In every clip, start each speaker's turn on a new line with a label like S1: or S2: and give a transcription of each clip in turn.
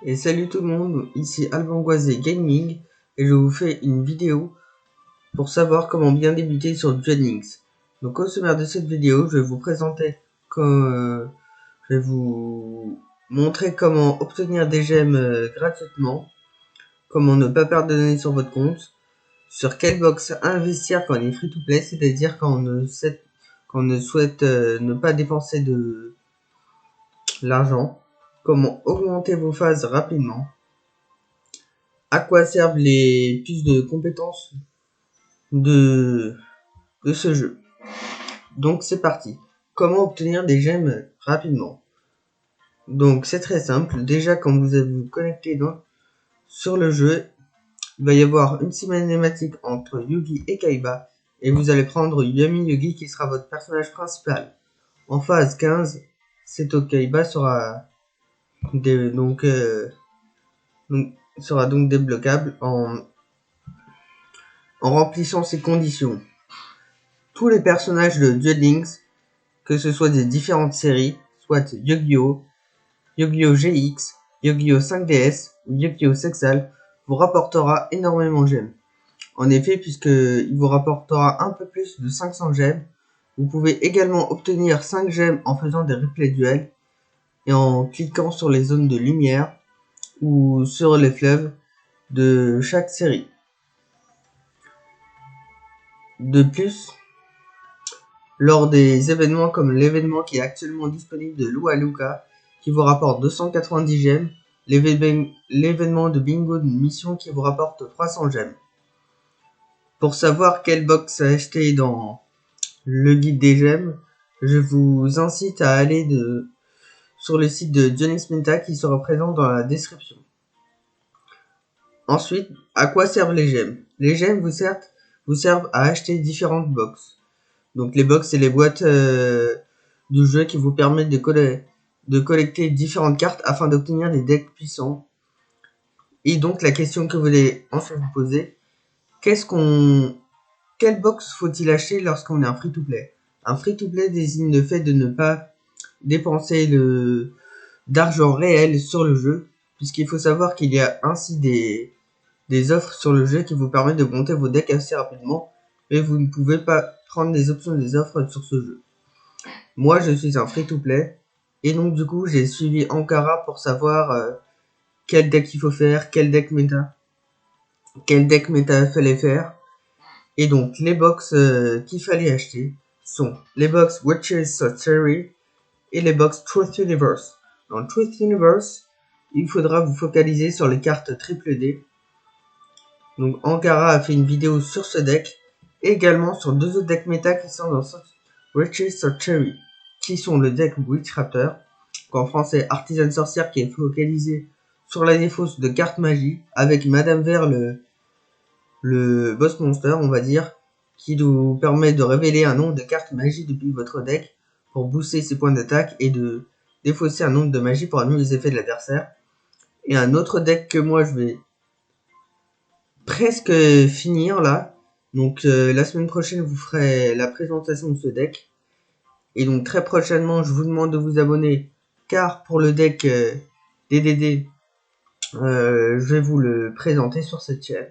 S1: Et salut tout le monde, ici Albangoisé Gaming et je vous fais une vidéo pour savoir comment bien débuter sur Duel Links. Donc au sommaire de cette vidéo, je vais vous présenter je vais vous montrer comment obtenir des gemmes gratuitement, comment ne pas perdre de données sur votre compte, sur quelle box investir quand on est free to play, c'est-à-dire quand on ne souhaite ne pas dépenser de l'argent, comment augmenter vos phases rapidement, à quoi servent les puces de compétences de, de ce jeu. Donc c'est parti. Comment obtenir des gemmes rapidement? Donc c'est très simple. Déjà quand vous vous connectez sur le jeu, il va y avoir une cinématique entre Yugi et Kaiba. Et vous allez prendre Yami Yugi qui sera votre personnage principal. En phase 15, Seto Kaiba sera sera donc débloquable en remplissant ces conditions. Tous les personnages de Duel Links, que ce soit des différentes séries, soit Yu-Gi-Oh!, Yu-Gi-Oh! GX, Yu-Gi-Oh! 5DS ou Yu-Gi-Oh! Sexal, vous rapportera énormément de gemmes. En effet, puisqu'il vous rapportera un peu plus de 500 gemmes, vous pouvez également obtenir 5 gemmes en faisant des replays duels et en cliquant sur les zones de lumière ou sur les fleuves de chaque série. De plus, lors des événements comme l'événement qui est actuellement disponible de Lua Luca, qui vous rapporte 290 gemmes, l'événement de bingo de mission qui vous rapporte 300 gemmes. Pour savoir quelle box acheter dans le guide des gemmes, je vous incite à aller sur le site de Jonix Menta qui sera présent dans la description. Ensuite, à quoi servent les gemmes? Les gemmes vous servent à acheter différentes boxes. Donc les box, c'est les boîtes du jeu qui vous permettent de collecter différentes cartes afin d'obtenir des decks puissants. Et donc la question que vous voulez ensuite vous poser, quelle box faut-il acheter lorsqu'on est un free-to-play? Un free-to-play désigne le fait de ne pas dépenser d'argent réel sur le jeu, puisqu'il faut savoir qu'il y a ainsi des offres sur le jeu qui vous permettent de monter vos decks assez rapidement, mais vous ne pouvez pas prendre les options des offres sur ce jeu. Moi, je suis un free-to-play, et donc du coup, j'ai suivi Ankara pour savoir quel deck il faut faire, quel deck méta fallait faire. Et donc, les box qu'il fallait acheter sont les box Witches Sorcery et les box Truth Universe. Dans Truth Universe, il faudra vous focaliser sur les cartes triple D. Donc, Ankara a fait une vidéo sur ce deck, et également sur deux autres decks méta qui sont dans Witches Sorcery, qui sont le deck Witch Raptor, qu'en français Artisan Sorcière, qui est focalisé sur la défausse de cartes magie, avec Madame Vert, le boss monster, on va dire, qui nous permet de révéler un nombre de cartes magie depuis votre deck pour booster ses points d'attaque et de défausser un nombre de magie pour annuler les effets de l'adversaire. Et un autre deck que moi je vais presque finir là. Donc la semaine prochaine, vous ferez la présentation de ce deck. Et donc très prochainement, je vous demande de vous abonner, car pour le deck DDD, je vais vous le présenter sur cette chaîne.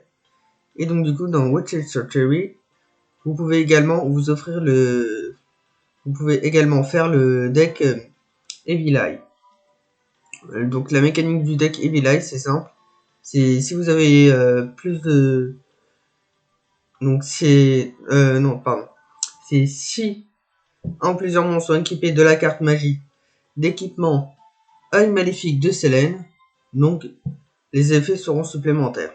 S1: Et donc du coup, dans Witches Surgery, vous pouvez également vous pouvez également faire le deck Evil Eye. Donc la mécanique du deck Evil Eye, c'est simple. C'est si vous avez plus de... Donc c'est... non, pardon. C'est si un plusieurs monstres sont équipés de la carte magie d'équipement Œil Maléfique de Selene, donc les effets seront supplémentaires.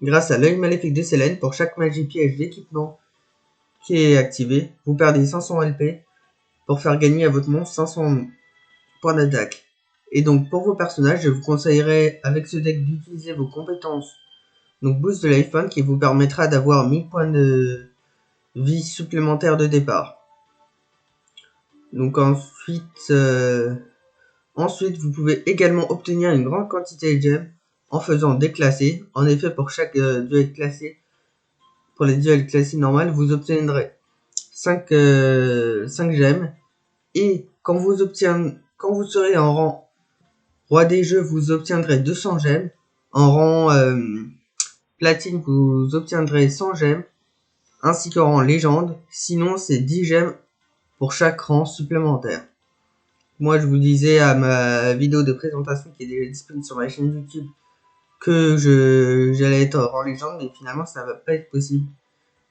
S1: Grâce à l'œil maléfique de Selene, pour chaque magie piège d'équipement qui est activé, vous perdez 500 LP pour faire gagner à votre monstre 500 points d'attaque. Et donc pour vos personnages, je vous conseillerais avec ce deck d'utiliser vos compétences, donc Boost de Life Point, qui vous permettra d'avoir 1000 points de vie supplémentaires de départ. Donc ensuite, vous pouvez également obtenir une grande quantité de gemmes en faisant déclasser. En effet, pour chaque duel classé, pour les duels classés normales, vous obtiendrez 5 gemmes. Et quand vous serez en rang Roi des jeux, vous obtiendrez 200 gemmes. En rang platine, vous obtiendrez 100 gemmes, ainsi qu'en rang légende. Sinon, c'est 10 gemmes pour chaque rang supplémentaire. Moi, je vous disais à ma vidéo de présentation qui est déjà disponible sur ma chaîne YouTube que j'allais être rang légende, mais finalement, ça va pas être possible.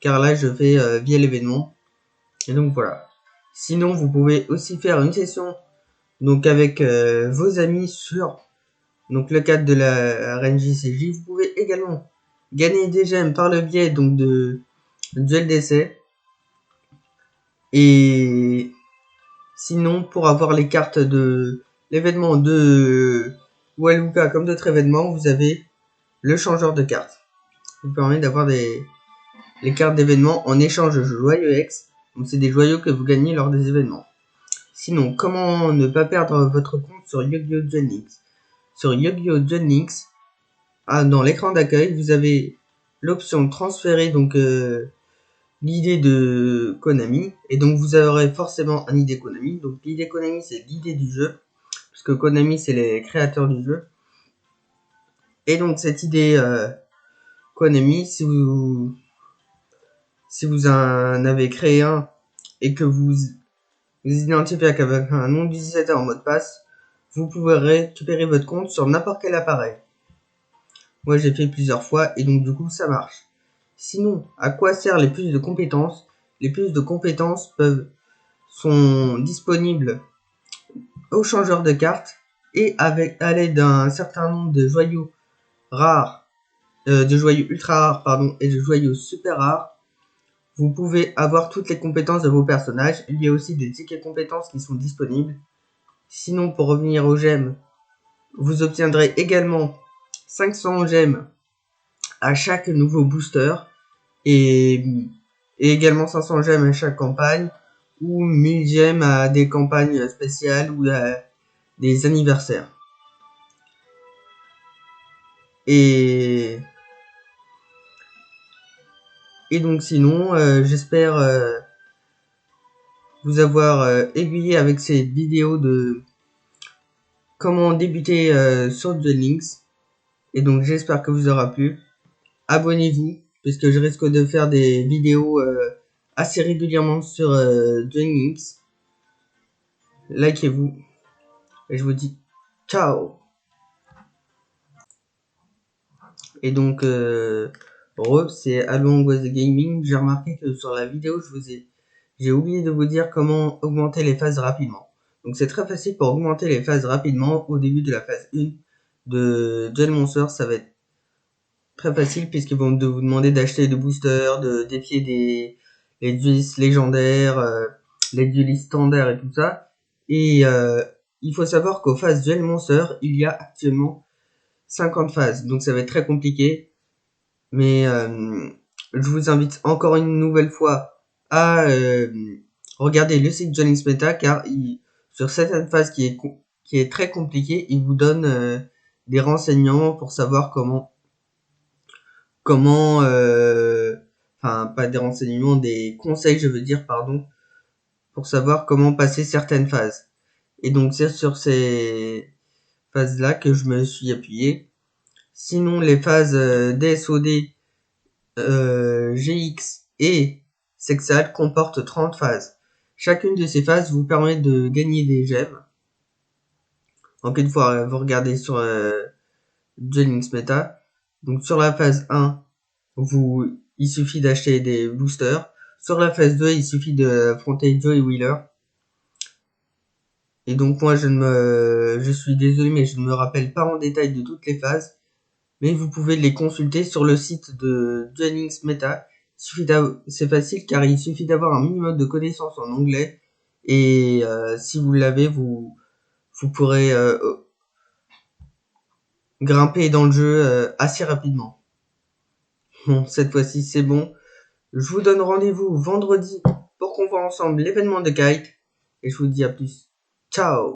S1: Car là, je fais via l'événement. Et donc, voilà. Sinon, vous pouvez aussi faire une session donc avec vos amis sur donc le cadre de la arène JCJ. Vous pouvez également gagner des gemmes par le biais donc de duel d'essai. Et sinon, pour avoir les cartes de l'événement de Waluka comme d'autres événements, vous avez le changeur de cartes. Ça vous permet d'avoir les cartes d'événements en échange de joyeux X. Donc c'est des joyaux que vous gagnez lors des événements. Sinon, comment ne pas perdre votre compte sur Yu-Gi-Oh! Duel Links? Sur Yu-Gi-Oh! Duel Links, dans l'écran d'accueil, vous avez l'option transférer donc l'idée de Konami, et donc vous aurez forcément un idée Konami. Donc l'idée Konami, c'est l'idée du jeu, puisque Konami, c'est les créateurs du jeu. Et donc cette idée Konami, si vous en avez créé un et que vous identifiez avec un nom d'utilisateur en mot de passe, vous pouvez récupérer votre compte sur n'importe quel appareil. Moi, j'ai fait plusieurs fois et donc du coup, ça marche. Sinon, à quoi servent les puces de compétences? Les puces de compétences sont disponibles au changeur de cartes et à l'aide d'un certain nombre de joyaux rares, de joyaux ultra rares et de joyaux super rares, vous pouvez avoir toutes les compétences de vos personnages. Il y a aussi des tickets compétences qui sont disponibles. Sinon, pour revenir aux gemmes, vous obtiendrez également 500 gemmes à chaque nouveau booster et également 500 gemmes à chaque campagne ou 1000 gemmes à des campagnes spéciales ou à des anniversaires. Et donc sinon, j'espère vous avoir aiguillé avec cette vidéo de comment débuter sur Duel Links. Et donc j'espère que vous aura plu. Abonnez-vous, puisque je risque de faire des vidéos assez régulièrement sur Duel Links. Likez-vous. Et je vous dis ciao. Et donc c'est Albangoise Gaming. J'ai remarqué que sur la vidéo j'ai oublié de vous dire comment augmenter les phases rapidement. Donc c'est très facile pour augmenter les phases rapidement. Au début de la phase 1 de Duel Monster, ça va être très facile puisqu'ils vont vous demander d'acheter des boosters, de défier les duelistes légendaires, les duelistes standards et tout ça. Et il faut savoir qu'aux phases Duel Monster, il y a actuellement 50 phases. Donc ça va être très compliqué. Mais je vous invite encore une nouvelle fois à regarder le site Duel Links Meta, car sur certaines phases qui est très compliqué, il vous donne des renseignements pour savoir comment pas des renseignements, des conseils, je veux dire, pardon, pour savoir comment passer certaines phases. Et donc c'est sur ces phases-là que je me suis appuyé. Sinon, les phases DSOD, GX et Sexal comportent 30 phases. Chacune de ces phases vous permet de gagner des gemmes. Donc une fois vous regardez sur Duel Links Meta. Donc sur la phase 1, il suffit d'acheter des boosters. Sur la phase 2, il suffit d'affronter Joey Wheeler. Et donc moi je suis désolé, mais je ne me rappelle pas en détail de toutes les phases. Mais vous pouvez les consulter sur le site de Duel Links Meta. C'est facile car il suffit d'avoir un minimum de connaissances en anglais. Et si vous l'avez, vous pourrez grimper dans le jeu assez rapidement. Bon, cette fois-ci c'est bon. Je vous donne rendez-vous vendredi pour qu'on voit ensemble l'événement de Kite. Et je vous dis à plus. Ciao!